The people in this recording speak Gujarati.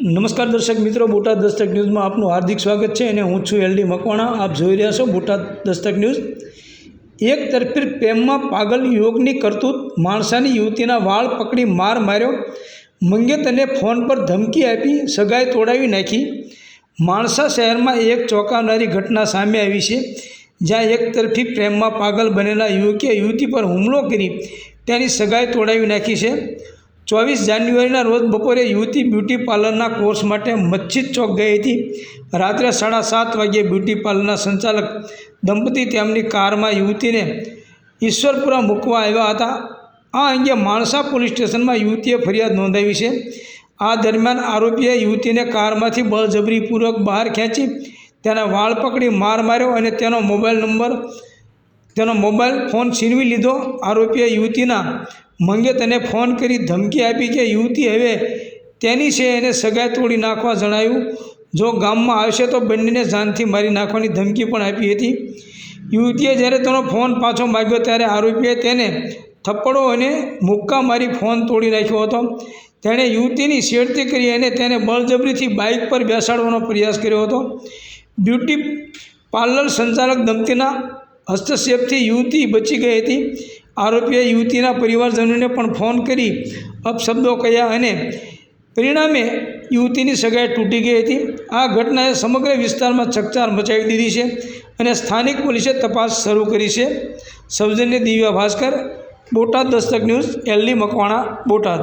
નમસ્કાર દર્શક મિત્રો, બોટાદ દસ્તક ન્યૂઝમાં આપનું હાર્દિક સ્વાગત છે અને હું છું એલડી મકવાણા। આપ જોઈ રહ્યા છો બોટાદ દસ્તક ન્યૂઝ। એક તરફી પ્રેમમાં પાગલ યુવકની કરતૂત, માણસાની યુવતીના વાળ પકડી માર માર્યો, મંગેતરને ફોન પર ધમકી આપી સગાઈ તોડાવી નાખી। માણસા શહેરમાં એક ચોંકાવનારી ઘટના સામે આવી છે, જ્યાં એક તરફી પ્રેમમાં પાગલ બનેલા યુવકે યુવતી પર હુમલો કરી તેની સગાઈ તોડાવી નાખી છે। 24 જાન્યુઆરીના રોજ બપોરે યુવતી બ્યુટી પાર્લરના કોર્સ માટે મસ્જિદ ચોક ગઈ હતી। રાત્રે 7:30 વાગ્યે બ્યુટી પાર્લરના સંચાલક દંપતી તેમની કારમાં યુવતીને ઈશ્વરપુરા મૂકવા આવ્યા હતા। આ અંગે માણસા પોલીસ સ્ટેશનમાં યુવતીએ ફરિયાદ નોંધાવી છે। આ દરમિયાન આરોપીએ યુવતીને કારમાંથી બળજબરીપૂર્વક બહાર ખેંચી તેના વાળ પકડી માર માર્યો અને તેનો મોબાઈલ ફોન છીનવી લીધો। આરોપીએ યુવતીના મંગેતરને ફોન કરી ધમકી આપી કે યુવતી હવે તેની છે એને સગાઈ તોડી નાખવા જણાવ્યું। જો ગામમાં આવશે તો બંનેને જાનથી મારી નાખવાની ધમકી પણ આપી હતી। યુવતીએ જ્યારે તેનો ફોન પાછો માગ્યો ત્યારે આરોપીએ તેને થપ્પડો અને મુક્કા મારી ફોન તોડી નાખ્યો હતો। તેણે યુવતીની છેડતી કરી અને તેને બળજબરીથી બાઇક પર બેસાડવાનો પ્રયાસ કર્યો હતો। બ્યુટી પાર્લર સંચાલક દંપતીના હસ્તક્ષેપથી યુવતી બચી ગઈ હતી। આરોપીએ યુવતીના પરિવારજનોને પણ ફોન કરી અપશબ્દો કહ્યા અને પરિણામે યુવતીની સગાઈ તૂટી ગઈ હતી। આ ઘટનાએ સમગ્ર વિસ્તારમાં ચકચાર મચાવી દીધી છે અને સ્થાનિક પોલીસે તપાસ શરૂ કરી છે। સૌજન્ય દિવ્યા ભાસ્કર, બોટાદ દસ્તક ન્યૂઝ, એલડી મકવાણા, બોટાદ।